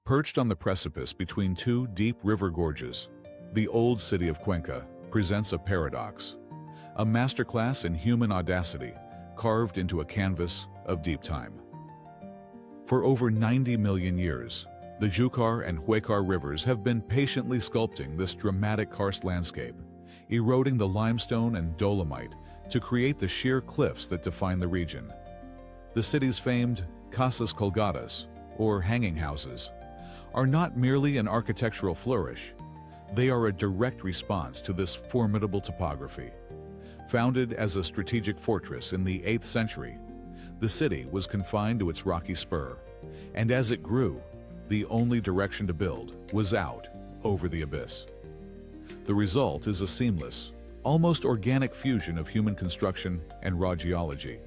Perched on the precipice between two deep river gorges, the old city of Cuenca presents a paradox, a masterclass in human audacity carved into a canvas of deep time. For over 90 million years, the Júcar and Huecar rivers have been patiently sculpting this dramatic karst landscape, eroding the limestone and dolomite to create the sheer cliffs that define the region. The city's famed Casas Colgadas, or hanging houses, are not merely an architectural flourish, they are a direct response to this formidable topography. Founded as a strategic fortress in the 8th century, the city was confined to its rocky spur, and as it grew, the only direction to build was out over the abyss. The result is a seamless, almost organic fusion of human construction and raw geology,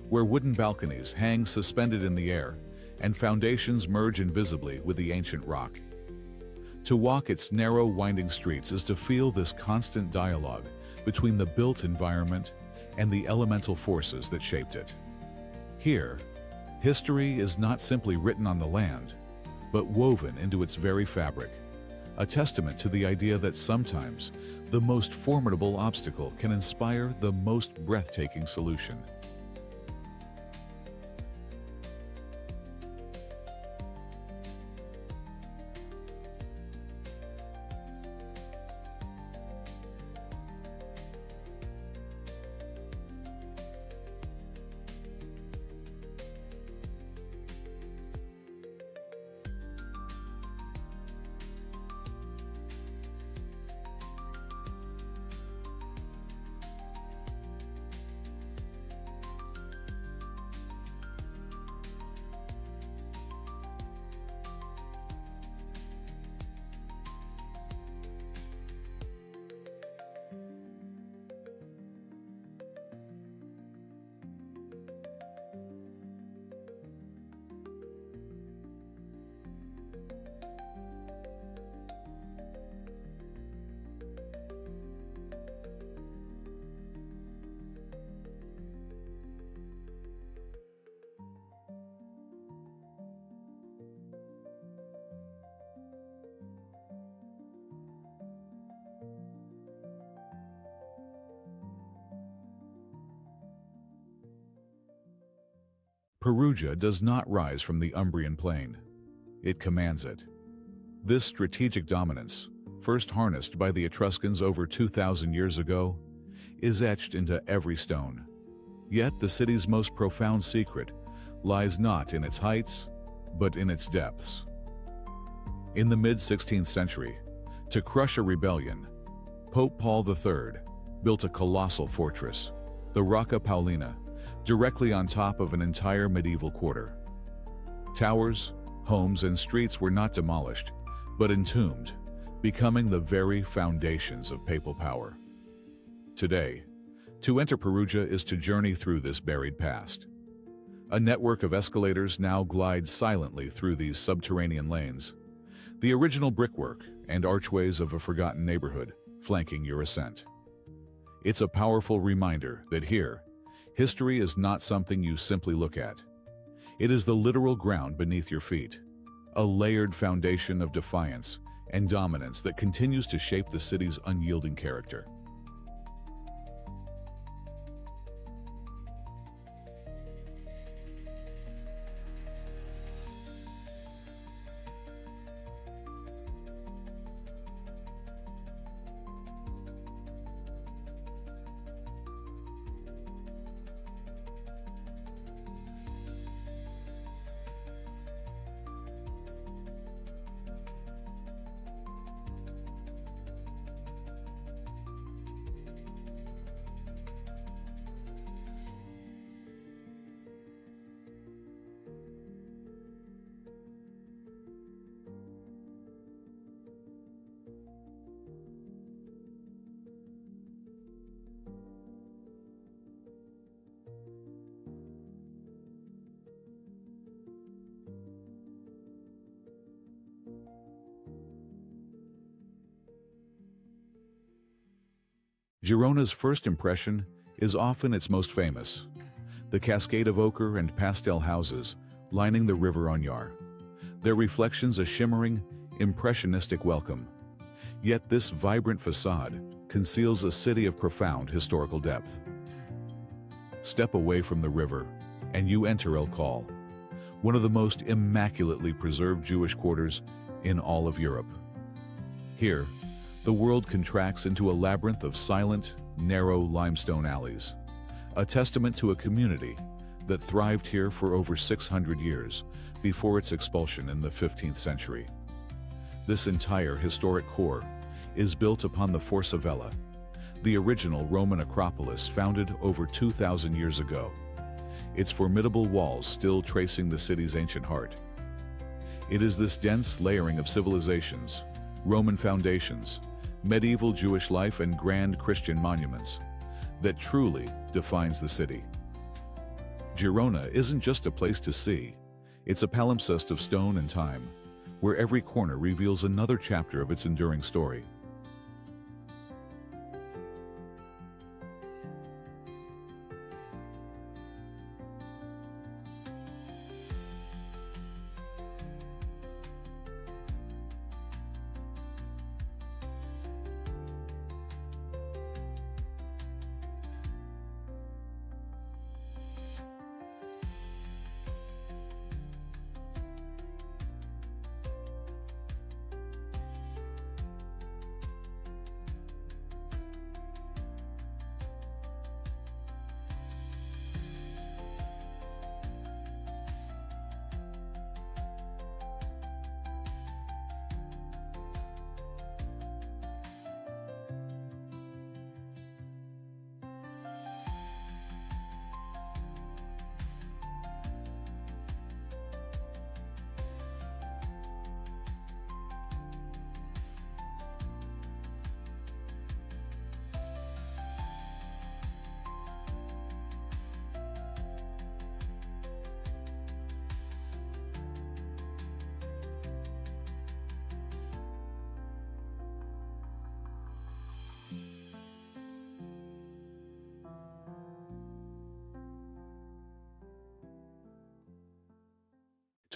where wooden balconies hang suspended in the air and foundations merge invisibly with the ancient rock. To walk its narrow, winding streets is to feel this constant dialogue between the built environment and the elemental forces that shaped it. Here, history is not simply written on the land, but woven into its very fabric, a testament to the idea that sometimes the most formidable obstacle can inspire the most breathtaking solution. Perugia does not rise from the Umbrian plain. It commands it. This strategic dominance, first harnessed by the Etruscans over 2,000 years ago, is etched into every stone. Yet the city's most profound secret lies not in its heights, but in its depths. In the mid-16th century, to crush a rebellion, Pope Paul III built a colossal fortress, the Rocca Paulina, directly on top of an entire medieval quarter. Towers, homes, and streets were not demolished, but entombed, becoming the very foundations of papal power. Today, to enter Perugia is to journey through this buried past. A network of escalators now glides silently through these subterranean lanes, the original brickwork and archways of a forgotten neighborhood flanking your ascent. It's a powerful reminder that here, history is not something you simply look at. It is the literal ground beneath your feet, a layered foundation of defiance and dominance that continues to shape the city's unyielding character. Girona's first impression is often its most famous, the cascade of ochre and pastel houses lining the River Onyar. their reflections a shimmering, impressionistic welcome. Yet this vibrant facade conceals a city of profound historical depth. Step away from the river, and you enter El Khal, one of the most immaculately preserved Jewish quarters in all of Europe. Here, the world contracts into a labyrinth of silent, narrow limestone alleys, a testament to a community that thrived here for over 600 years before its expulsion in the 15th century. This entire historic core is built upon the Forza Vella, the original Roman acropolis founded over 2,000 years ago, its formidable walls still tracing the city's ancient heart. It is this dense layering of civilizations, Roman foundations, medieval Jewish life, and grand Christian monuments that truly defines the city. Girona isn't just a place to see, it's a palimpsest of stone and time, where every corner reveals another chapter of its enduring story.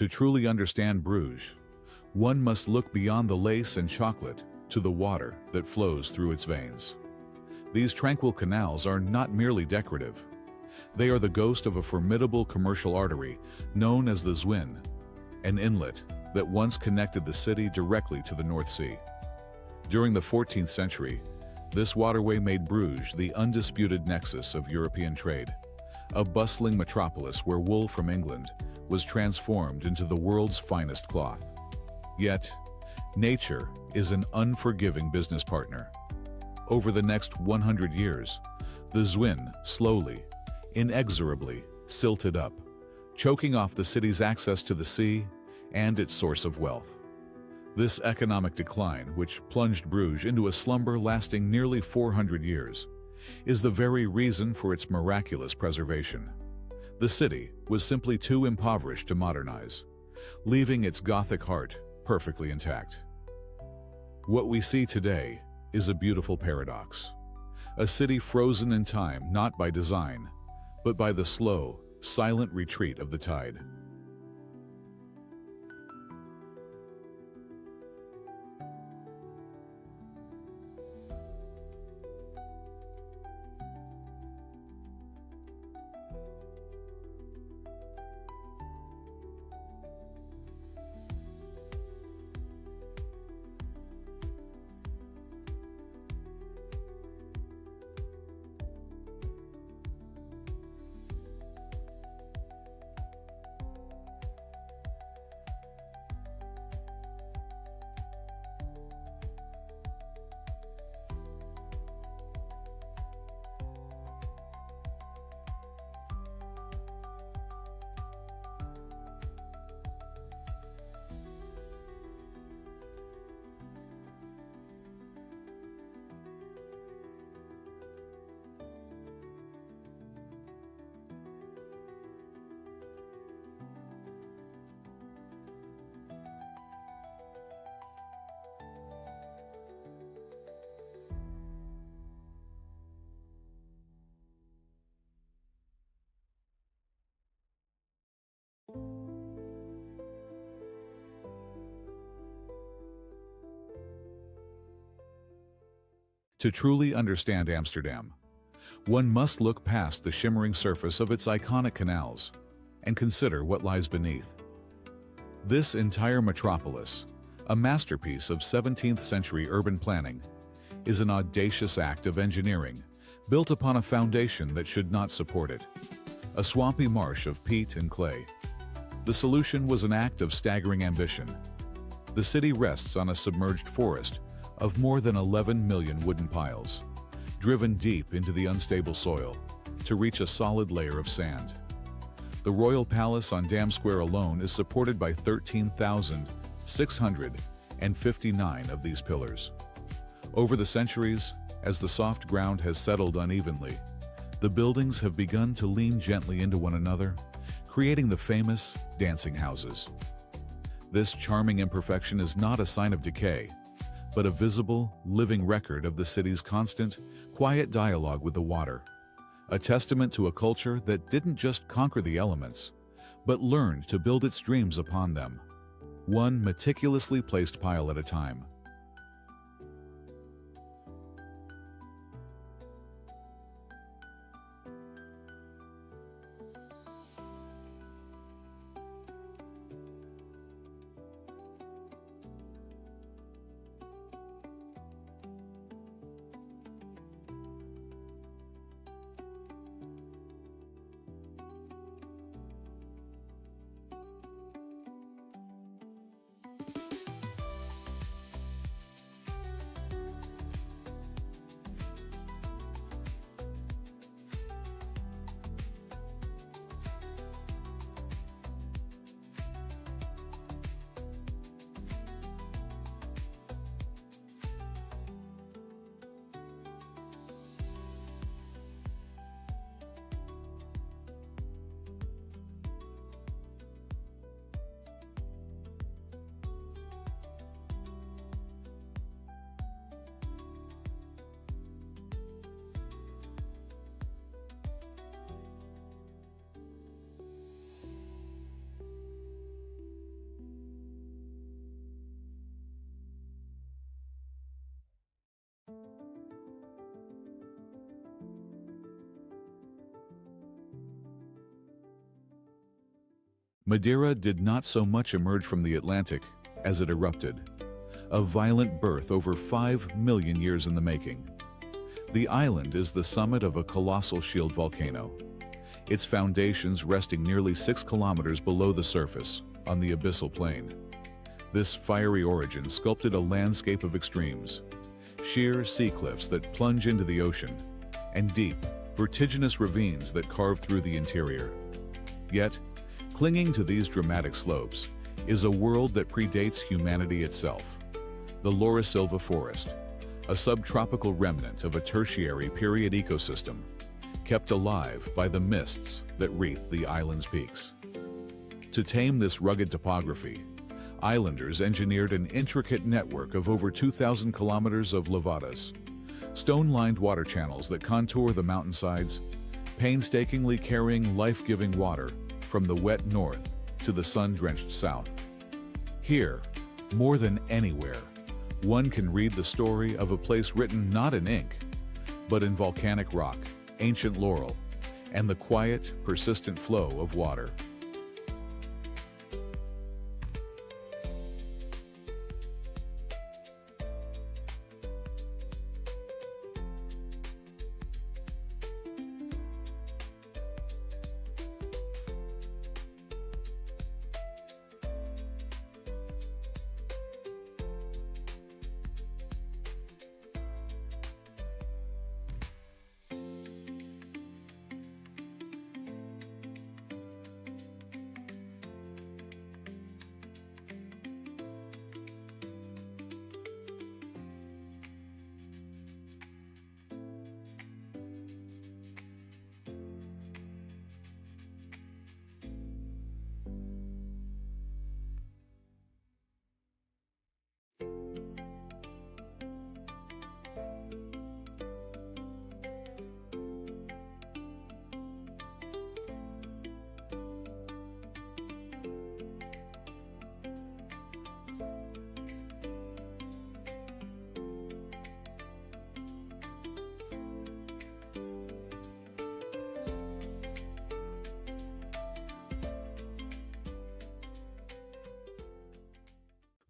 To truly understand Bruges, one must look beyond the lace and chocolate to the water that flows through its veins. These tranquil canals are not merely decorative. They are the ghost of a formidable commercial artery known as the Zwin, an inlet that once connected the city directly to the North Sea. During the 14th century, this waterway made Bruges the undisputed nexus of European trade, a bustling metropolis where wool from England was transformed into the world's finest cloth. Yet, nature is an unforgiving business partner. Over the next 100 years, the Zwin slowly, inexorably silted up, choking off the city's access to the sea and its source of wealth. This economic decline, which plunged Bruges into a slumber lasting nearly 400 years, is the very reason for its miraculous preservation. The city was simply too impoverished to modernize, leaving its Gothic heart perfectly intact. What we see today is a beautiful paradox. A city frozen in time not by design, but by the slow, silent retreat of the tide. To truly understand Amsterdam, one must look past the shimmering surface of its iconic canals and consider what lies beneath. This entire metropolis, a masterpiece of 17th-century urban planning, is an audacious act of engineering built upon a foundation that should not support it, a swampy marsh of peat and clay. The solution was an act of staggering ambition. The city rests on a submerged forest of more than 11 million wooden piles, driven deep into the unstable soil to reach a solid layer of sand. The Royal Palace on Dam Square alone is supported by 13,659 of these pillars. Over the centuries, as the soft ground has settled unevenly, the buildings have begun to lean gently into one another, creating the famous dancing houses. This charming imperfection is not a sign of decay, but a visible, living record of the city's constant, quiet dialogue with the water, a testament to a culture that didn't just conquer the elements, but learned to build its dreams upon them, one meticulously placed pile at a time. Madeira did not so much emerge from the Atlantic as it erupted, a violent birth over 5 million years in the making. The island is the summit of a colossal shield volcano, its foundations resting nearly 6 kilometers below the surface on the abyssal plain. This fiery origin sculpted a landscape of extremes, sheer sea cliffs that plunge into the ocean, and deep, vertiginous ravines that carve through the interior. Yet, clinging to these dramatic slopes is a world that predates humanity itself, the Laurisilva Forest, a subtropical remnant of a tertiary period ecosystem, kept alive by the mists that wreath the island's peaks. To tame this rugged topography, islanders engineered an intricate network of over 2,000 kilometers of levadas, stone-lined water channels that contour the mountainsides, painstakingly carrying life-giving water from the wet north to the sun-drenched south. Here, more than anywhere, one can read the story of a place written not in ink, but in volcanic rock, ancient laurel, and the quiet, persistent flow of water.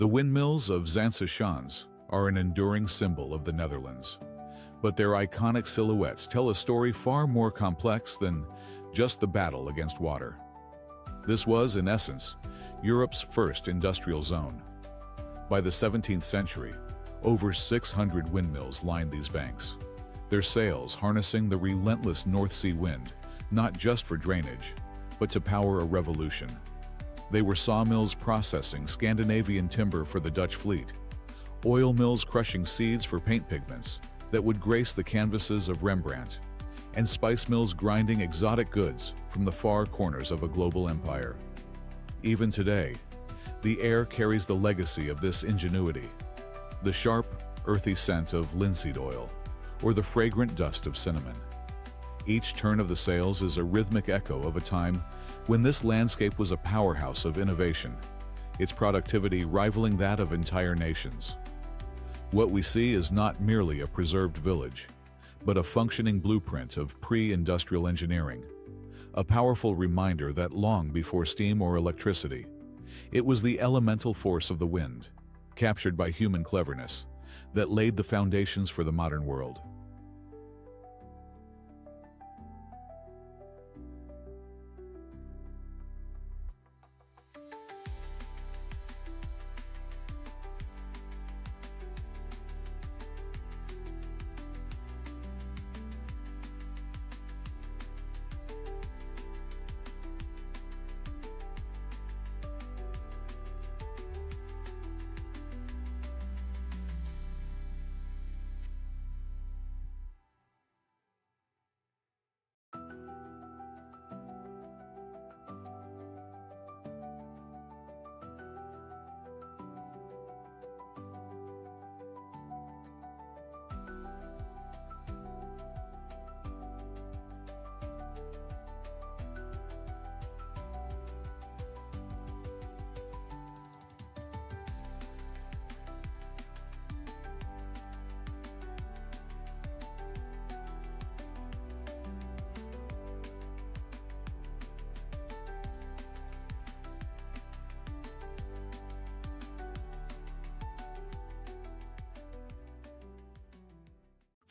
The windmills of Zaanse are an enduring symbol of the Netherlands, but their iconic silhouettes tell a story far more complex than just the battle against water. This was, in essence, Europe's first industrial zone. By the 17th century, over 600 windmills lined these banks, their sails harnessing the relentless North Sea wind, not just for drainage, but to power a revolution. They were sawmills processing Scandinavian timber for the Dutch fleet, oil mills crushing seeds for paint pigments that would grace the canvases of Rembrandt, and spice mills grinding exotic goods from the far corners of a global empire. Even today, the air carries the legacy of this ingenuity, the sharp, earthy scent of linseed oil, or the fragrant dust of cinnamon. Each turn of the sails is a rhythmic echo of a time when this landscape was a powerhouse of innovation, its productivity rivaling that of entire nations. What we see is not merely a preserved village, but a functioning blueprint of pre-industrial engineering, a powerful reminder that long before steam or electricity, it was the elemental force of the wind, captured by human cleverness, that laid the foundations for the modern world.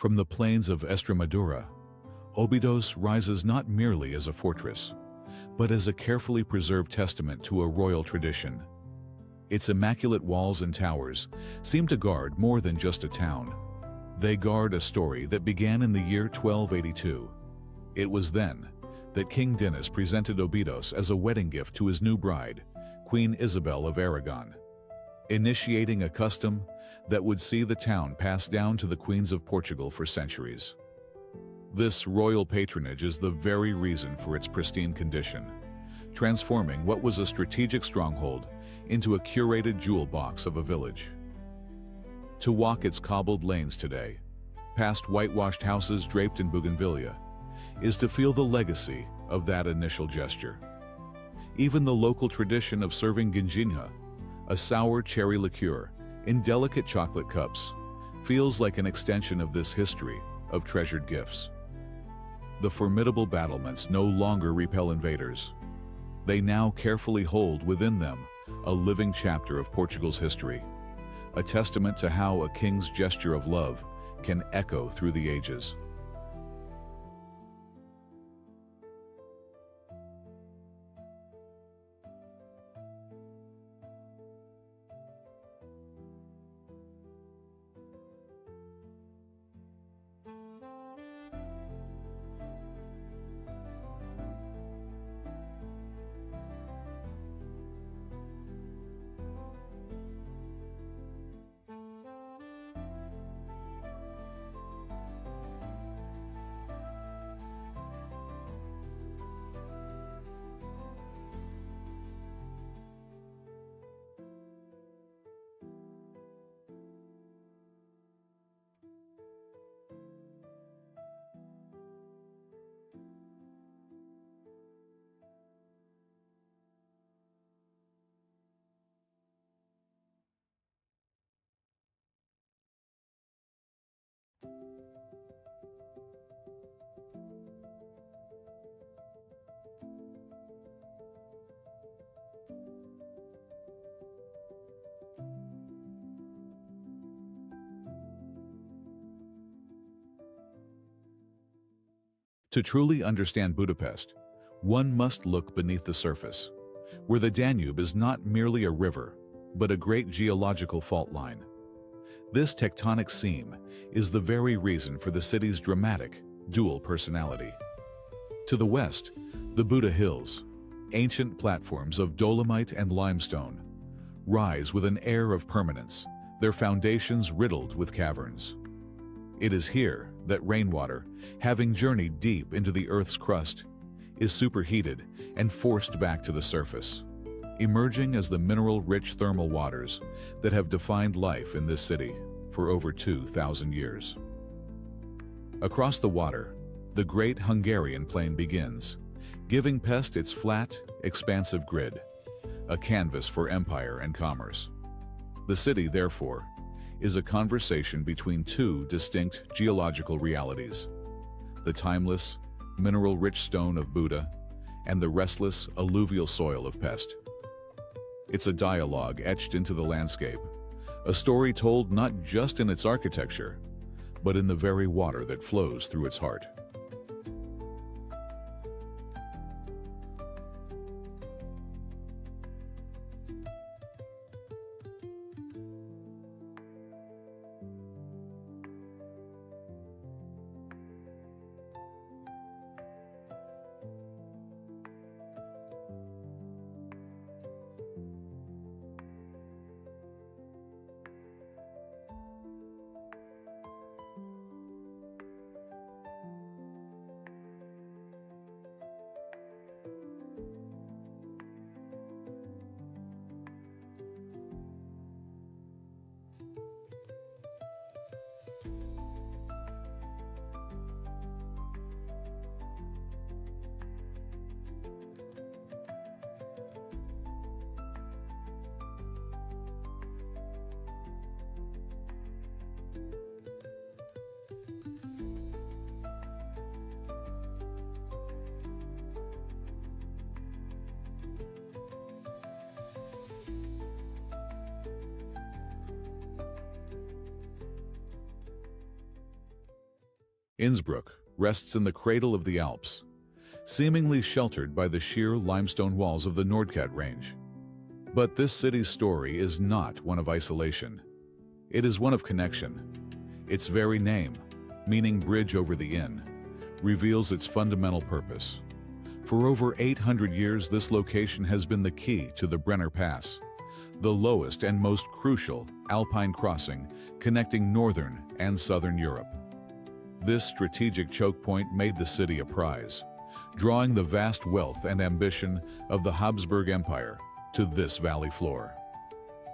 From the plains of Estremadura, Óbidos rises not merely as a fortress, but as a carefully preserved testament to a royal tradition. Its immaculate walls and towers seem to guard more than just a town. They guard a story that began in the year 1282. It was then that King Dinis presented Óbidos as a wedding gift to his new bride, Queen Isabel of Aragon, initiating a custom that would see the town passed down to the queens of Portugal for centuries. This royal patronage is the very reason for its pristine condition, transforming what was a strategic stronghold into a curated jewel box of a village. To walk its cobbled lanes today, past whitewashed houses draped in bougainvillea, is to feel the legacy of that initial gesture. Even the local tradition of serving ginginha, a sour cherry liqueur, in delicate chocolate cups, feels like an extension of this history of treasured gifts. The formidable battlements no longer repel invaders. They now carefully hold within them a living chapter of Portugal's history, a testament to how a king's gesture of love can echo through the ages. To truly understand Budapest, one must look beneath the surface, where the Danube is not merely a river, but a great geological fault line. This tectonic seam is the very reason for the city's dramatic, dual personality. To the west, the Buda Hills, ancient platforms of dolomite and limestone, rise with an air of permanence, their foundations riddled with caverns. It is here that rainwater, having journeyed deep into the Earth's crust, is superheated and forced back to the surface, emerging as the mineral-rich thermal waters that have defined life in this city for over 2,000 years. Across the water, the Great Hungarian Plain begins, giving Pest its flat, expansive grid, a canvas for empire and commerce. The city, therefore, is a conversation between two distinct geological realities: the timeless, mineral-rich stone of Buda and the restless, alluvial soil of Pest. It's a dialogue etched into the landscape, a story told not just in its architecture, but in the very water that flows through its heart. Innsbruck rests in the cradle of the Alps, seemingly sheltered by the sheer limestone walls of the Nordkap Range. But this city's story is not one of isolation. It is one of connection. Its very name, meaning bridge over the Inn, reveals its fundamental purpose. For over 800 years, this location has been the key to the Brenner Pass, the lowest and most crucial alpine crossing connecting northern and southern Europe. This strategic choke point made the city a prize, drawing the vast wealth and ambition of the Habsburg Empire to this valley floor.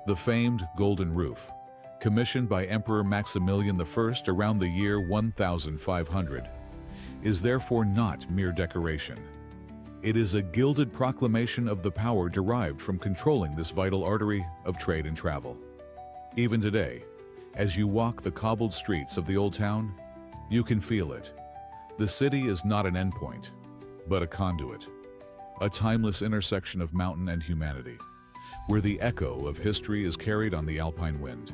The famed Golden Roof, commissioned by Emperor Maximilian I around the year 1500, is therefore not mere decoration. It is a gilded proclamation of the power derived from controlling this vital artery of trade and travel. Even today, as you walk the cobbled streets of the Old Town, you can feel it. The city is not an endpoint, but a conduit, a timeless intersection of mountain and humanity, where the echo of history is carried on the alpine wind.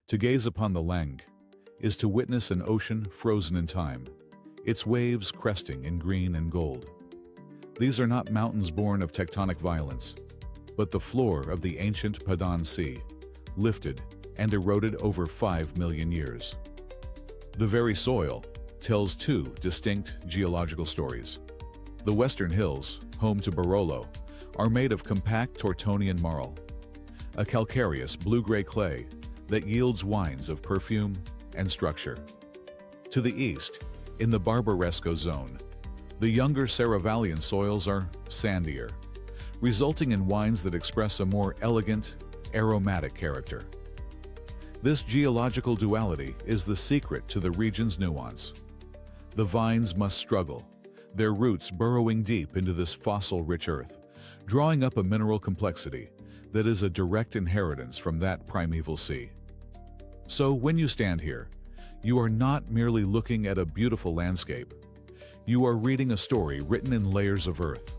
To gaze upon the Leng is to witness an ocean frozen in time, its waves cresting in green and gold. These are not mountains born of tectonic violence, but the floor of the ancient Padan Sea, lifted and eroded over 5 million years. The very soil tells two distinct geological stories. The Western Hills, home to Barolo, are made of compact Tortonian marl, a calcareous blue-gray clay that yields wines of perfume and structure. To the east, in the Barbaresco zone, the younger Serravalle soils are sandier, resulting in wines that express a more elegant, aromatic character. This geological duality is the secret to the region's nuance. The vines must struggle, their roots burrowing deep into this fossil-rich earth, drawing up a mineral complexity that is a direct inheritance from that primeval sea. So when you stand here, you are not merely looking at a beautiful landscape. You are reading a story written in layers of earth,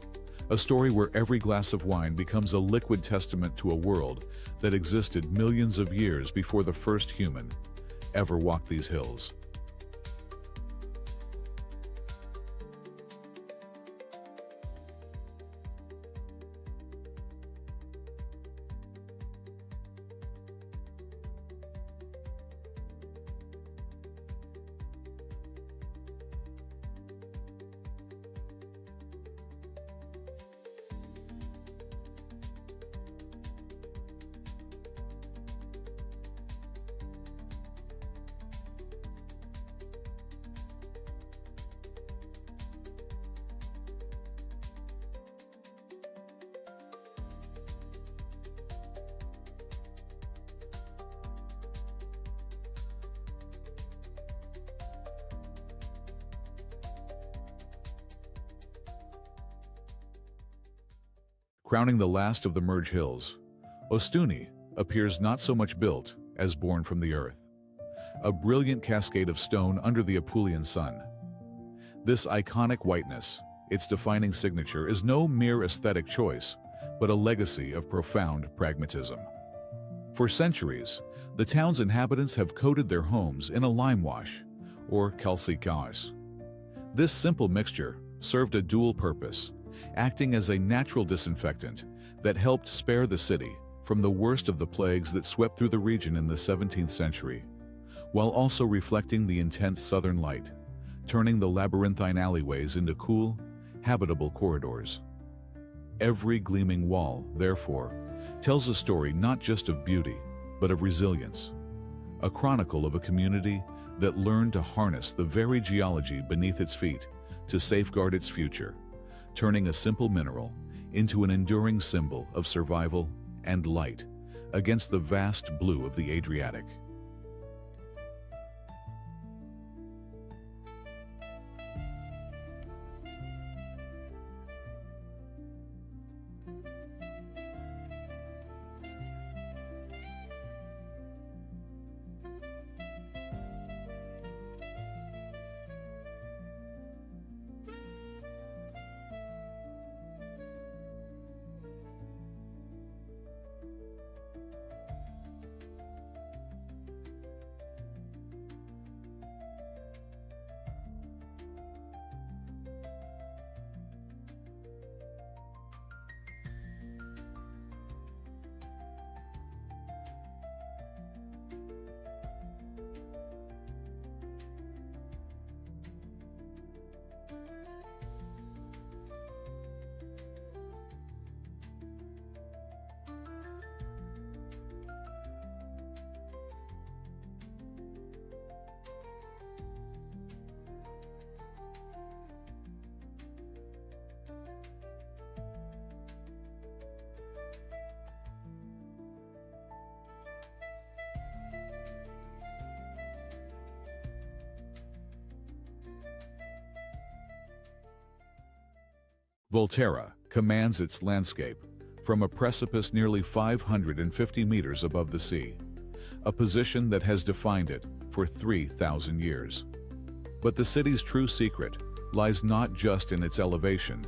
a story where every glass of wine becomes a liquid testament to a world that existed millions of years before the first human ever walked these hills. Crowning the last of the Merge Hills, Ostuni appears not so much built as born from the earth, a brilliant cascade of stone under the Apulian sun. This iconic whiteness, its defining signature, is no mere aesthetic choice, but a legacy of profound pragmatism. For centuries, the town's inhabitants have coated their homes in a lime wash, or calcicas. This simple mixture served a dual purpose, acting as a natural disinfectant that helped spare the city from the worst of the plagues that swept through the region in the 17th century, while also reflecting the intense southern light, turning the labyrinthine alleyways into cool, habitable corridors. Every gleaming wall, therefore, tells a story not just of beauty, but of resilience, a chronicle of a community that learned to harness the very geology beneath its feet to safeguard its future, turning a simple mineral into an enduring symbol of survival and light against the vast blue of the Adriatic. Volterra commands its landscape from a precipice nearly 550 meters above the sea, a position that has defined it for 3,000 years. But the city's true secret lies not just in its elevation,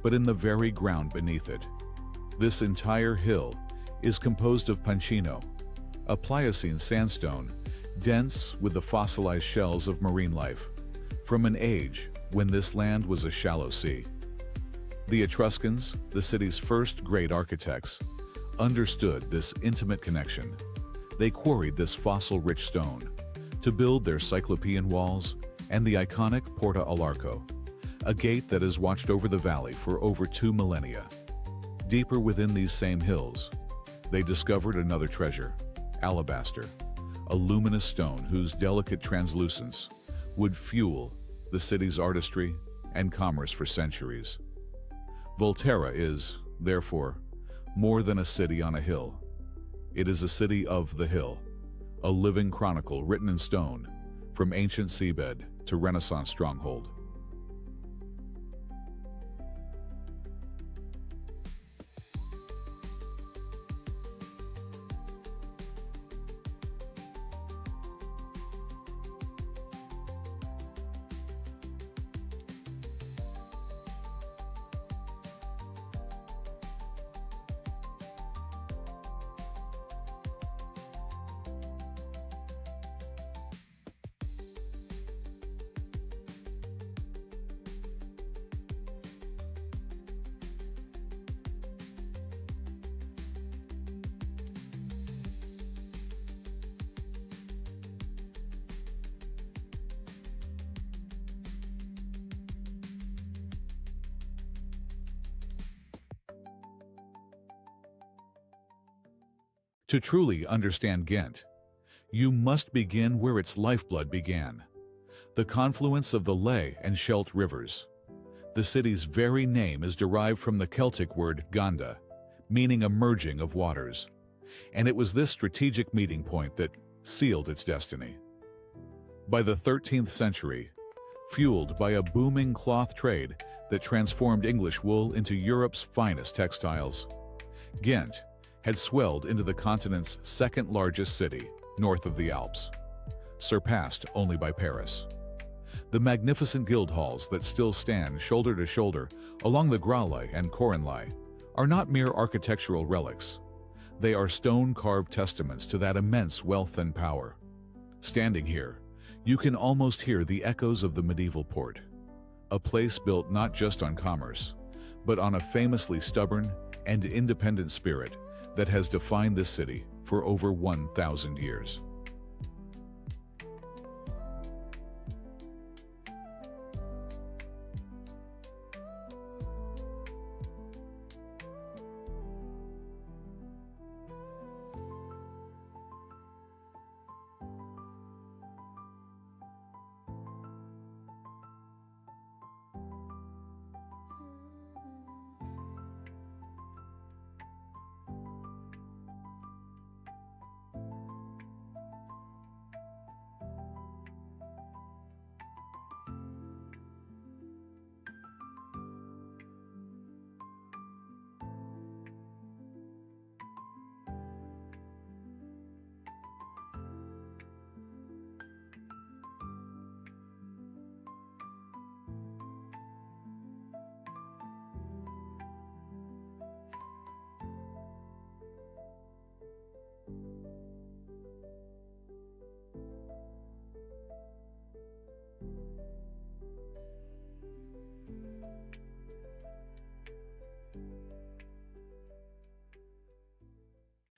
but in the very ground beneath it. This entire hill is composed of pancino, a Pliocene sandstone, dense with the fossilized shells of marine life, from an age when this land was a shallow sea. The Etruscans, the city's first great architects, understood this intimate connection. They quarried this fossil-rich stone to build their Cyclopean walls and the iconic Porta al Arco, a gate that has watched over the valley for over 2 millennia. Deeper within these same hills, they discovered another treasure, alabaster, a luminous stone whose delicate translucence would fuel the city's artistry and commerce for centuries. Volterra is, therefore, more than a city on a hill. It is a city of the hill, a living chronicle written in stone, from ancient seabed to Renaissance stronghold. To truly understand Ghent, you must begin where its lifeblood began, the confluence of the Ley and Scheldt rivers. The city's very name is derived from the Celtic word ganda, meaning a merging of waters, and it was this strategic meeting point that sealed its destiny. By the 13th century, fueled by a booming cloth trade that transformed English wool into Europe's finest textiles, Ghent had swelled into the continent's second-largest city, north of the Alps, surpassed only by Paris. The magnificent guild halls that still stand shoulder to shoulder along the Gralle and Korenlei are not mere architectural relics. They are stone-carved testaments to that immense wealth and power. Standing here, you can almost hear the echoes of the medieval port, a place built not just on commerce, but on a famously stubborn and independent spirit that has defined this city for over 1,000 years.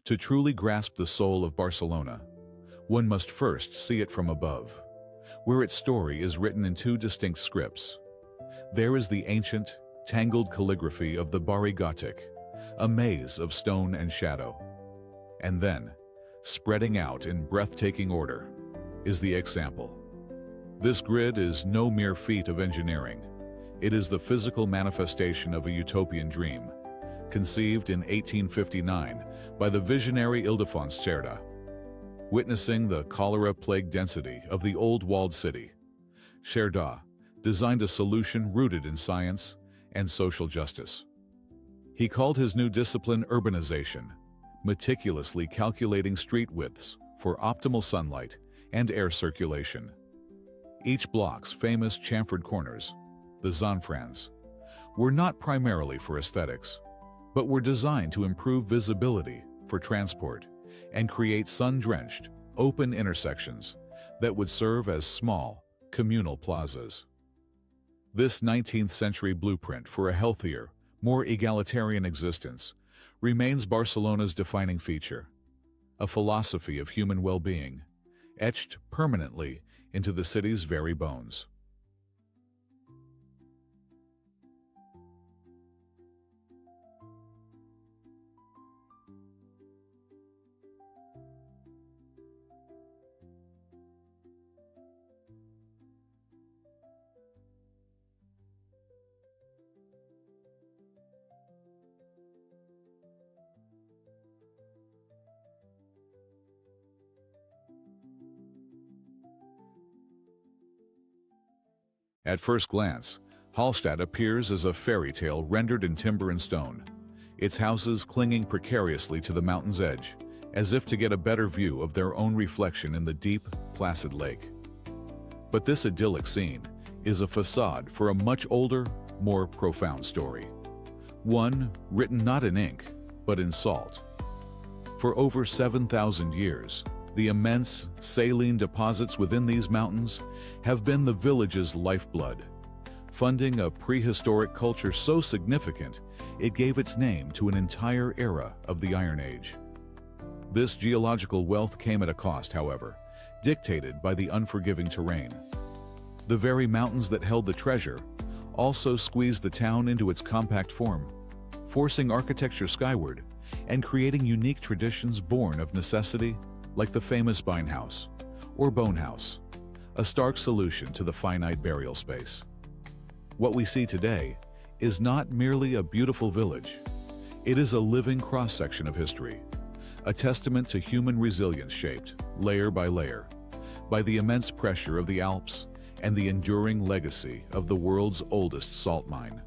To truly grasp the soul of Barcelona, one must first see it from above, where its story is written in 2 distinct scripts. There is the ancient, tangled calligraphy of the Barri Gothic, a maze of stone and shadow. And then, spreading out in breathtaking order, is the example. This grid is no mere feat of engineering. It is the physical manifestation of a utopian dream, conceived in 1859 by the visionary Ildefons Cerda. Witnessing the cholera-plagued density of the old walled city, Cerda designed a solution rooted in science and social justice. He called his new discipline urbanization, meticulously calculating street widths for optimal sunlight and air circulation. Each block's famous chamfered corners, the Zonfrans, were not primarily for aesthetics, but were designed to improve visibility for transport and create sun-drenched, open intersections that would serve as small, communal plazas. This 19th century blueprint for a healthier, more egalitarian existence remains Barcelona's defining feature, a philosophy of human well-being, etched permanently into the city's very bones. At first glance, Hallstatt appears as a fairy tale rendered in timber and stone, its houses clinging precariously to the mountain's edge, as if to get a better view of their own reflection in the deep, placid lake. But this idyllic scene is a facade for a much older, more profound story. One written not in ink, but in salt. For over 7,000 years, the immense saline deposits within these mountains have been the village's lifeblood, funding a prehistoric culture so significant it gave its name to an entire era of the Iron Age. This geological wealth came at a cost, however, dictated by the unforgiving terrain. The very mountains that held the treasure also squeezed the town into its compact form, forcing architecture skyward and creating unique traditions born of necessity, like the famous Beinhaus, or Bone House, a stark solution to the finite burial space. What we see today is not merely a beautiful village. It is a living cross-section of history, a testament to human resilience shaped, layer by layer, by the immense pressure of the Alps and the enduring legacy of the world's oldest salt mine.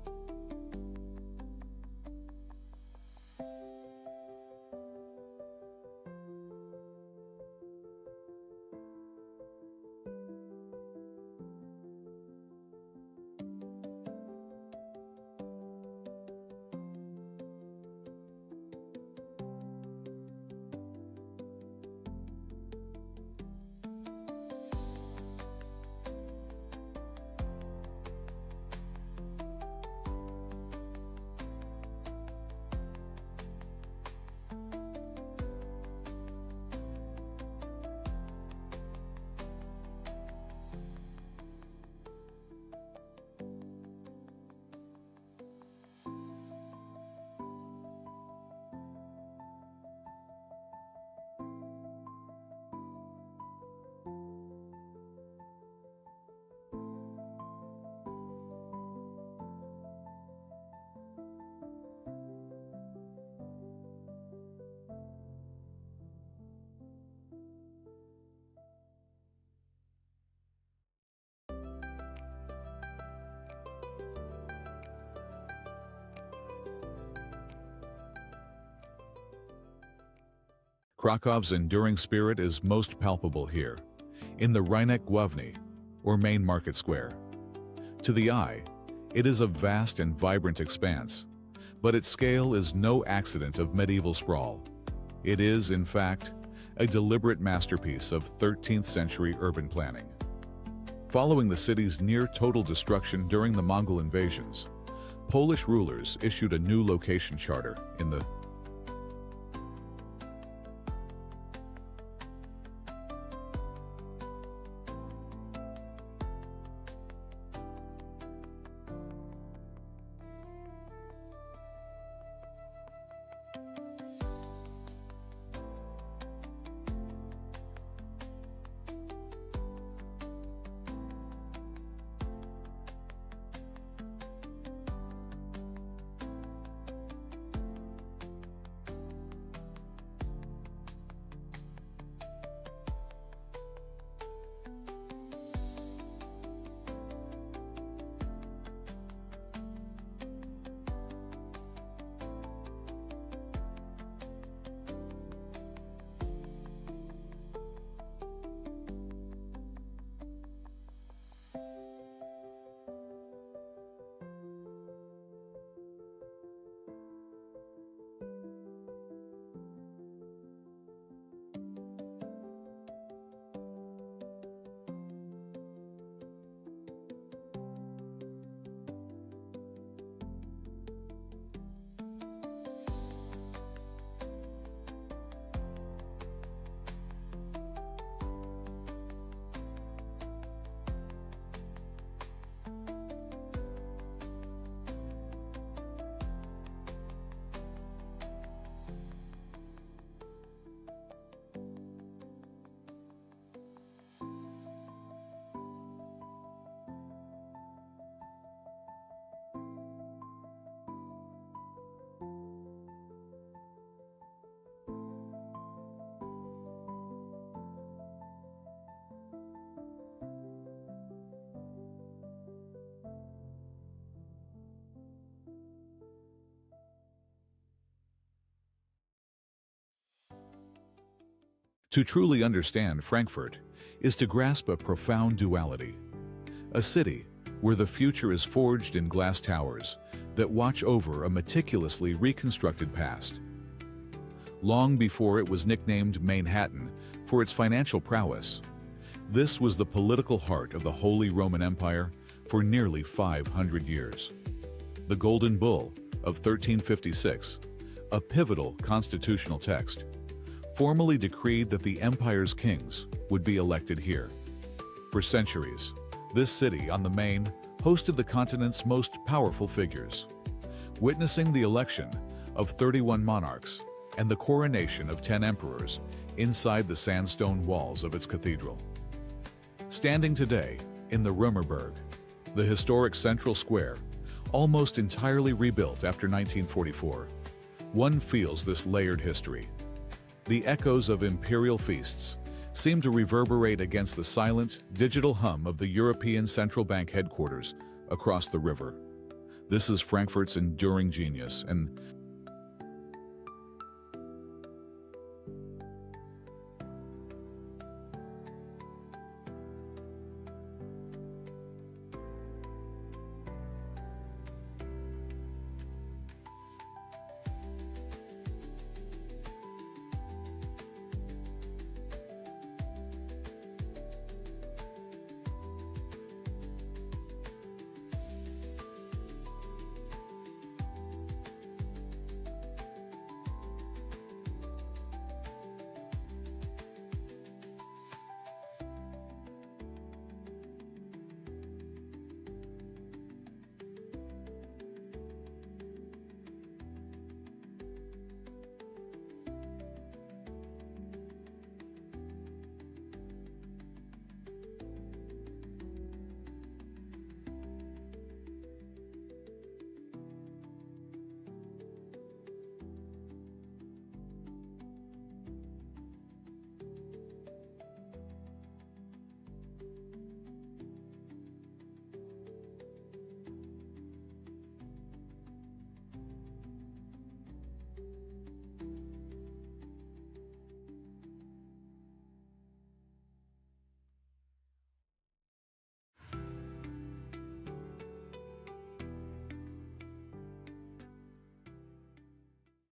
Krakow's enduring spirit is most palpable here, in the Rynek Główny, or main market square. To the eye, it is a vast and vibrant expanse, but its scale is no accident of medieval sprawl. It is, in fact, a deliberate masterpiece of 13th century urban planning. Following the city's near-total destruction during the Mongol invasions, Polish rulers issued a new location charter in the To truly understand Frankfurt is to grasp a profound duality. A city where the future is forged in glass towers that watch over a meticulously reconstructed past. Long before it was nicknamed Manhattan for its financial prowess, this was the political heart of the Holy Roman Empire for nearly 500 years. The Golden Bull of 1356, a pivotal constitutional text, formally decreed that the empire's kings would be elected here. For centuries, this city on the Main hosted the continent's most powerful figures, witnessing the election of 31 monarchs and the coronation of 10 emperors inside the sandstone walls of its cathedral. Standing today in the Römerberg, the historic central square, almost entirely rebuilt after 1944, one feels this layered history. The echoes of imperial feasts seem to reverberate against the silent, digital hum of the European Central Bank headquarters across the river. This is Frankfurt's enduring genius, and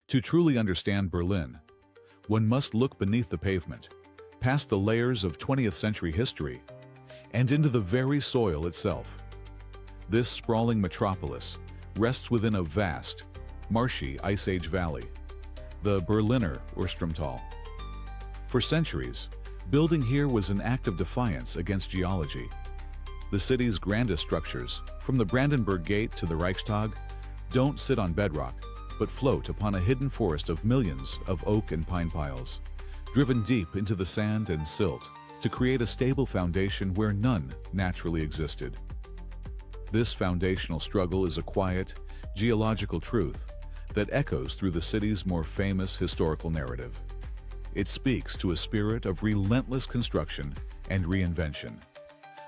to truly understand Berlin, one must look beneath the pavement, past the layers of 20th century history, and into the very soil itself. This sprawling metropolis rests within a vast, marshy Ice Age valley, the Berliner Urstromtal. For centuries, building here was an act of defiance against geology. The city's grandest structures, from the Brandenburg Gate to the Reichstag, don't sit on bedrock, but float upon a hidden forest of millions of oak and pine piles, driven deep into the sand and silt to create a stable foundation where none naturally existed. This foundational struggle is a quiet, geological truth that echoes through the city's more famous historical narrative. It speaks to a spirit of relentless construction and reinvention,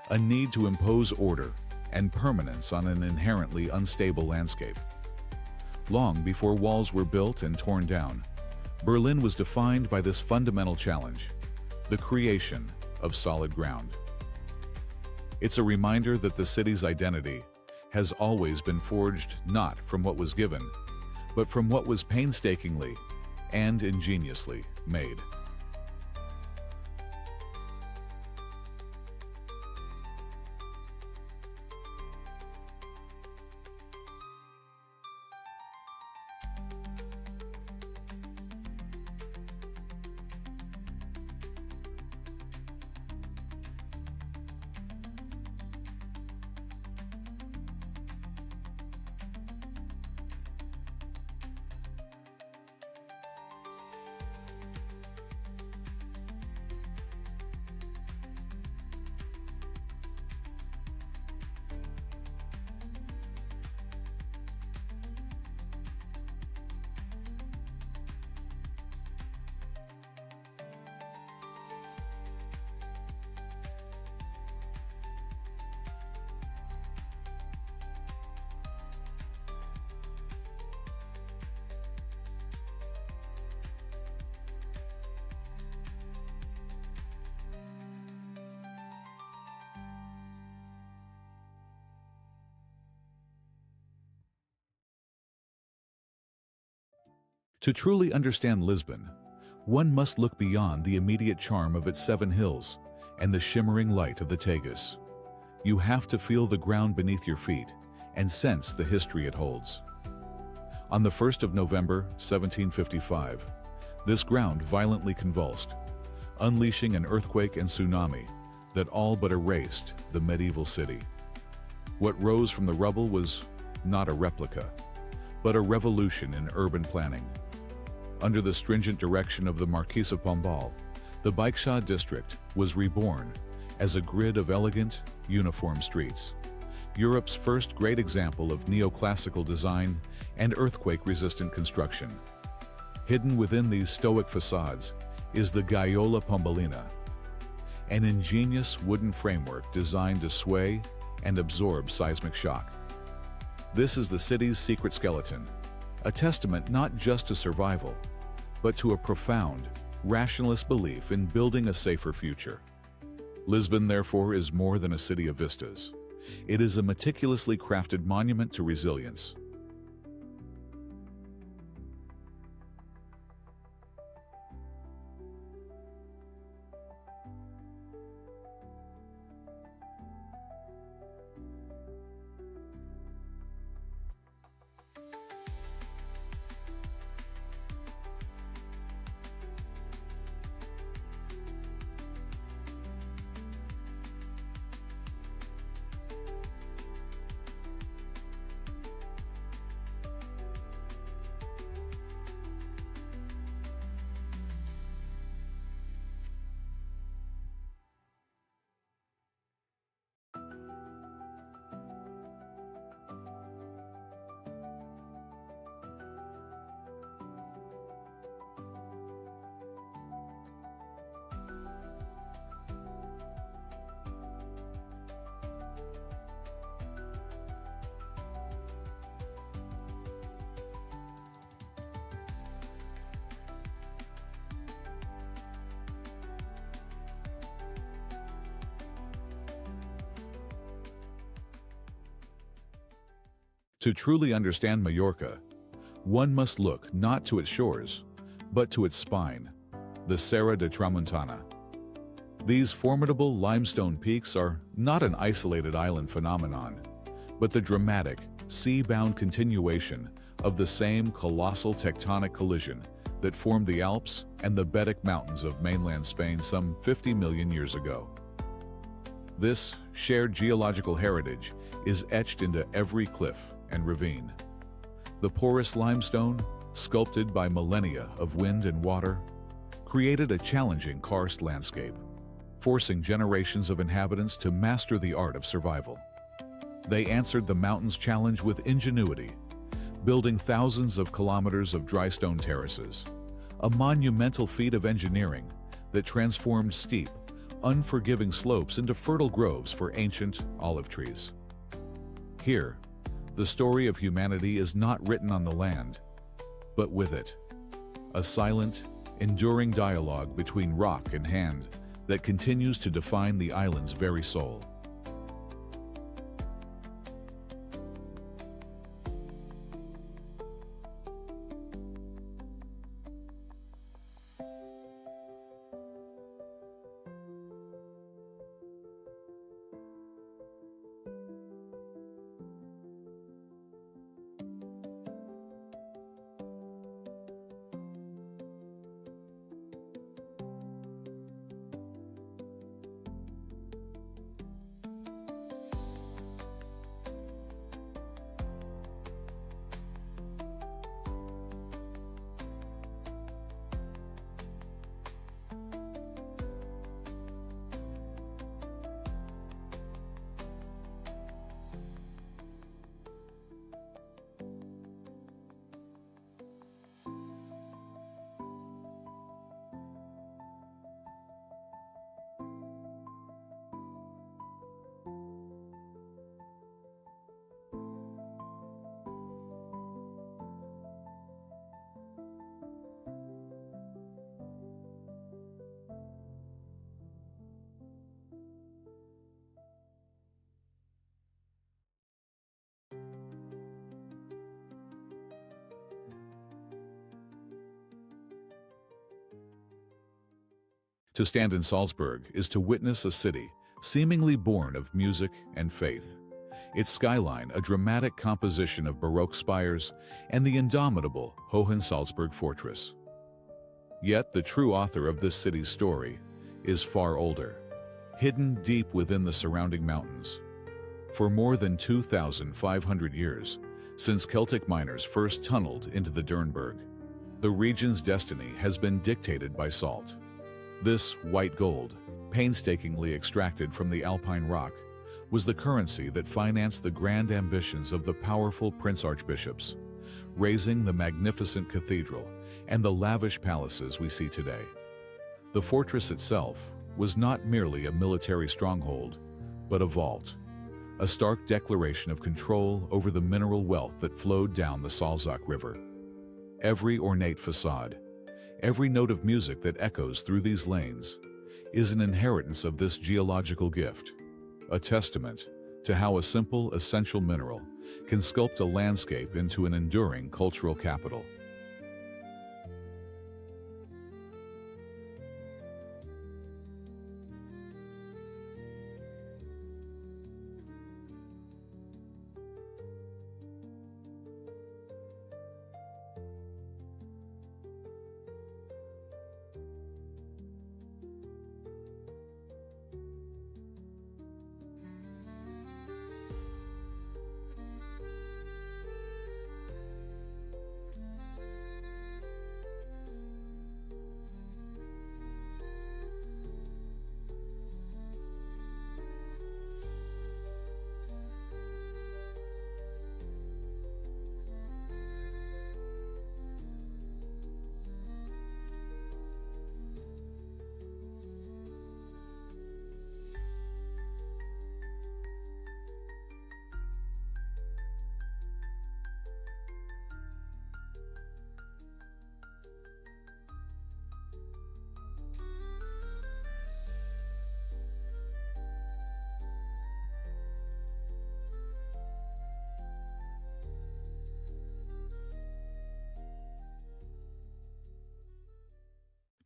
a need to impose order and permanence on an inherently unstable landscape. Long before walls were built and torn down, Berlin was defined by this fundamental challenge: the creation of solid ground. It's a reminder that the city's identity has always been forged not from what was given, but from what was painstakingly and ingeniously made. To truly understand Lisbon, one must look beyond the immediate charm of its 7 hills and the shimmering light of the Tagus. You have to feel the ground beneath your feet and sense the history it holds. On the 1st of November, 1755, this ground violently convulsed, unleashing an earthquake and tsunami that all but erased the medieval city. What rose from the rubble was not a replica, but a revolution in urban planning. Under the stringent direction of the Marquis of Pombal, the Baikshah district was reborn as a grid of elegant, uniform streets, Europe's first great example of neoclassical design and earthquake-resistant construction. Hidden within these stoic facades is the Gaiola Pombalina, an ingenious wooden framework designed to sway and absorb seismic shock. This is the city's secret skeleton, a testament not just to survival, but to a profound, rationalist belief in building a safer future. Lisbon, therefore, is more than a city of vistas. It is a meticulously crafted monument to resilience. To truly understand Mallorca, one must look not to its shores, but to its spine, the Serra de Tramuntana. These formidable limestone peaks are not an isolated island phenomenon, but the dramatic, sea-bound continuation of the same colossal tectonic collision that formed the Alps and the Baetic Mountains of mainland Spain some 50 million years ago. This shared geological heritage is etched into every cliff and ravine. The porous limestone, sculpted by millennia of wind and water, created a challenging karst landscape, forcing generations of inhabitants to master the art of survival. They answered the mountain's challenge with ingenuity, building thousands of kilometers of dry stone terraces, a monumental feat of engineering that transformed steep, unforgiving slopes into fertile groves for ancient olive trees. Here, the story of humanity is not written on the land, but with it. A silent, enduring dialogue between rock and hand that continues to define the island's very soul. To stand in Salzburg is to witness a city seemingly born of music and faith. Its skyline a dramatic composition of Baroque spires and the indomitable Hohensalzburg fortress. Yet the true author of this city's story is far older, hidden deep within the surrounding mountains. For more than 2,500 years, since Celtic miners first tunneled into the Durnberg, the region's destiny has been dictated by salt. This white gold, painstakingly extracted from the Alpine rock, was the currency that financed the grand ambitions of the powerful prince-archbishops, raising the magnificent cathedral and the lavish palaces we see today. The fortress itself was not merely a military stronghold, but a vault, a stark declaration of control over the mineral wealth that flowed down the Salzach River. Every ornate facade, every note of music that echoes through these lanes, is an inheritance of this geological gift, a testament to how a simple, essential mineral can sculpt a landscape into an enduring cultural capital.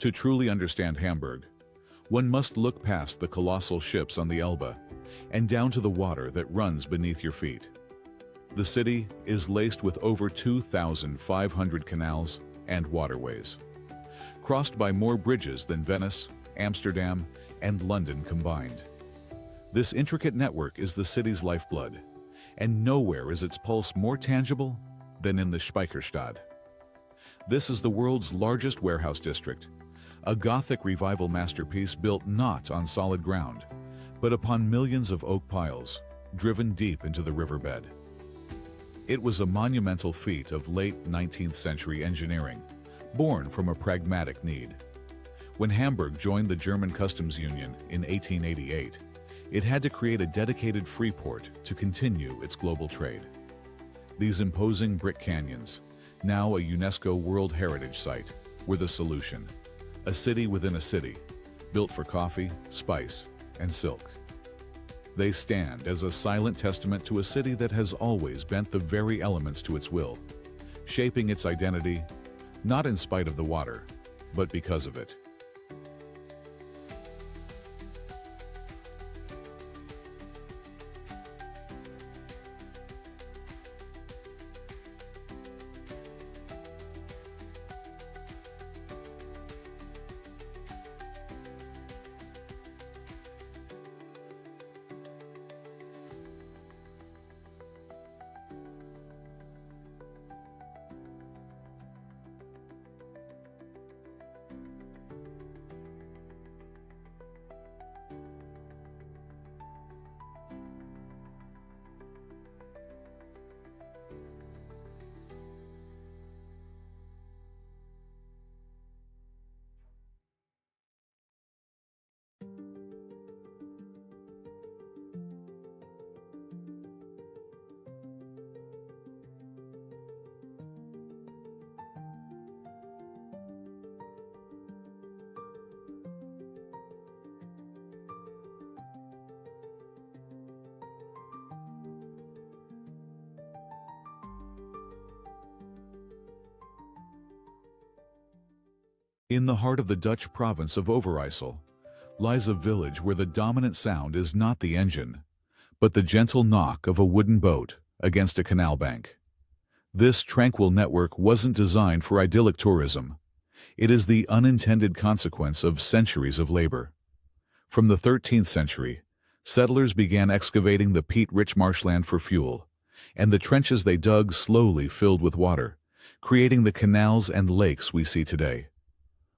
To truly understand Hamburg, one must look past the colossal ships on the Elbe and down to the water that runs beneath your feet. The city is laced with over 2,500 canals and waterways, crossed by more bridges than Venice, Amsterdam, and London combined. This intricate network is the city's lifeblood, and nowhere is its pulse more tangible than in the Speicherstadt. This is the world's largest warehouse district, a Gothic revival masterpiece built not on solid ground, but upon millions of oak piles driven deep into the riverbed. It was a monumental feat of late 19th century engineering, born from a pragmatic need. When Hamburg joined the German Customs Union in 1888, it had to create a dedicated free port to continue its global trade. These imposing brick canyons, now a UNESCO World Heritage Site, were the solution. A city within a city, built for coffee, spice, and silk. They stand as a silent testament to a city that has always bent the very elements to its will, shaping its identity, not in spite of the water, but because of it. In the heart of the Dutch province of Overijssel lies a village where the dominant sound is not the engine, but the gentle knock of a wooden boat against a canal bank. This tranquil network wasn't designed for idyllic tourism. It is the unintended consequence of centuries of labor. From the 13th century, settlers began excavating the peat-rich marshland for fuel, and the trenches they dug slowly filled with water, creating the canals and lakes we see today.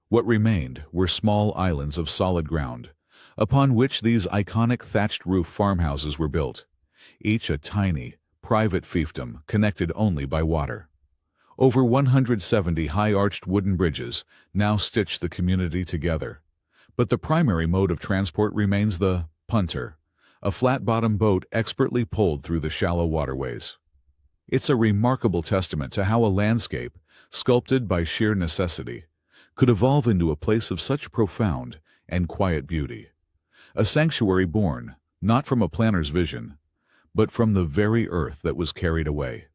What remained were small islands of solid ground, upon which these iconic thatched-roof farmhouses were built, each a tiny, private fiefdom connected only by water. Over 170 high-arched wooden bridges now stitch the community together, but the primary mode of transport remains the punter, a flat-bottomed boat expertly pulled through the shallow waterways. It's a remarkable testament to how a landscape, sculpted by sheer necessity, could evolve into a place of such profound and quiet beauty. A sanctuary born, not from a planner's vision, but from the very earth that was carried away.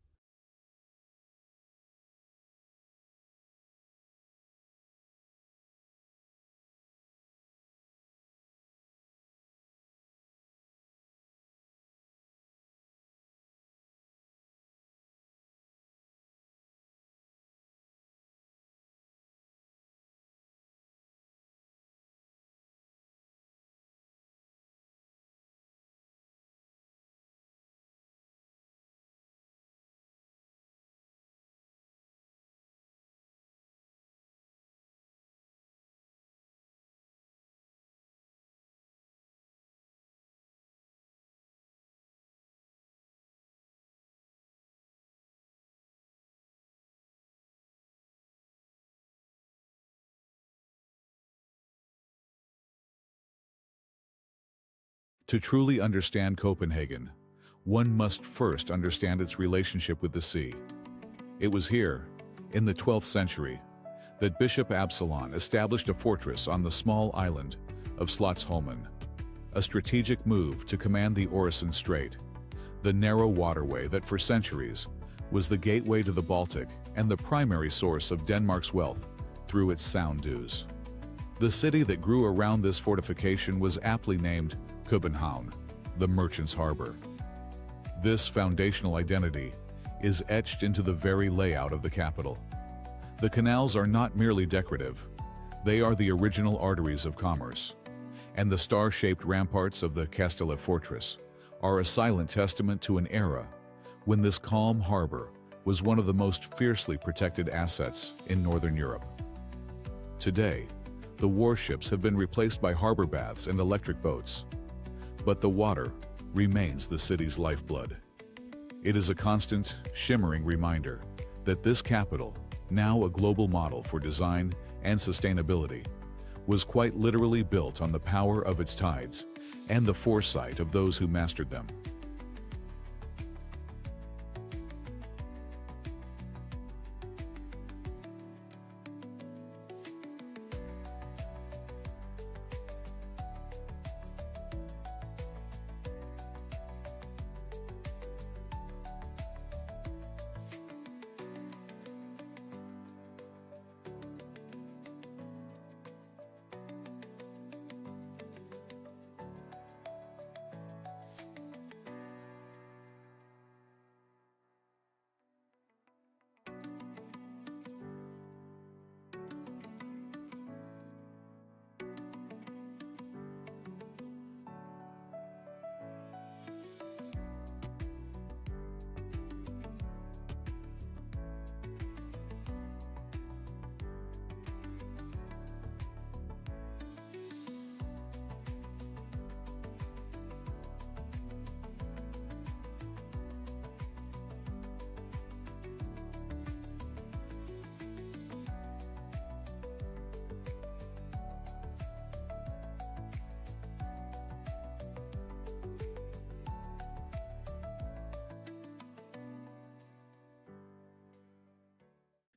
To truly understand Copenhagen, one must first understand its relationship with the sea. It was here, in the 12th century, that Bishop Absalon established a fortress on the small island of Slotsholmen, a strategic move to command the Øresund Strait, the narrow waterway that for centuries was the gateway to the Baltic and the primary source of Denmark's wealth through its sound dues. The city that grew around this fortification was aptly named København, the merchant's harbor. This foundational identity is etched into the very layout of the capital. The canals are not merely decorative, they are the original arteries of commerce. And the star-shaped ramparts of the Kastellet fortress are a silent testament to an era when this calm harbor was one of the most fiercely protected assets in Northern Europe. Today, the warships have been replaced by harbor baths and electric boats, but the water remains the city's lifeblood. It is a constant, shimmering reminder that this capital, now a global model for design and sustainability, was quite literally built on the power of its tides and the foresight of those who mastered them.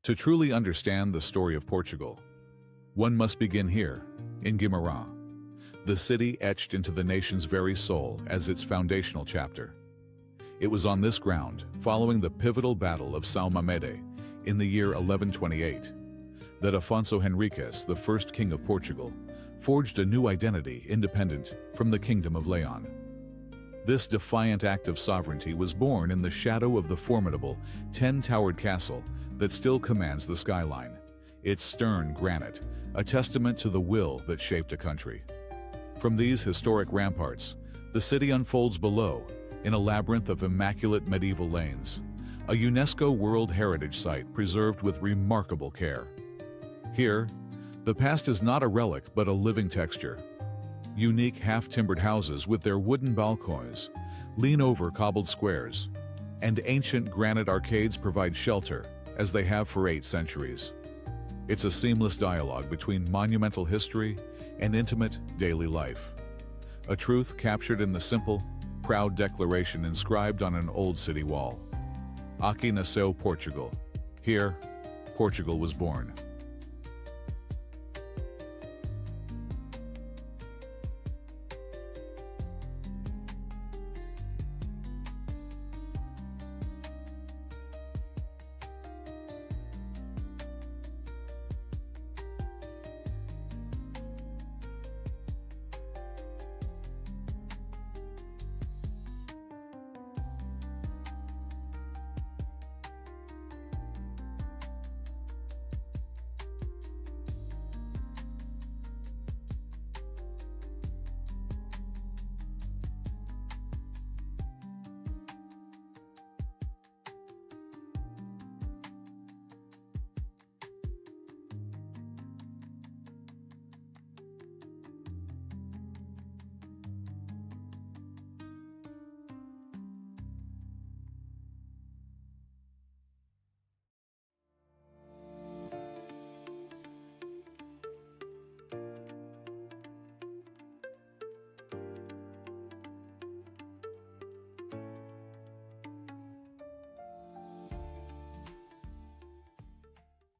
To truly understand the story of Portugal, one must begin here, in Guimarães, the city etched into the nation's very soul as its foundational chapter. It was on this ground, following the pivotal Battle of São Mamede in the year 1128, that Afonso Henriques, the first king of Portugal, forged a new identity independent from the Kingdom of Leon. This defiant act of sovereignty was born in the shadow of the formidable 10-towered castle that still commands the skyline, its stern granite, a testament to the will that shaped a country. From these historic ramparts, the city unfolds below, in a labyrinth of immaculate medieval lanes, a UNESCO World Heritage Site preserved with remarkable care. Here, the past is not a relic but a living texture. Unique half-timbered houses with their wooden balconies lean over cobbled squares, and ancient granite arcades provide shelter, as they have for 8 centuries. It's a seamless dialogue between monumental history and intimate daily life. A truth captured in the simple, proud declaration inscribed on an old city wall. Aqui nasceu Portugal. Here, Portugal was born.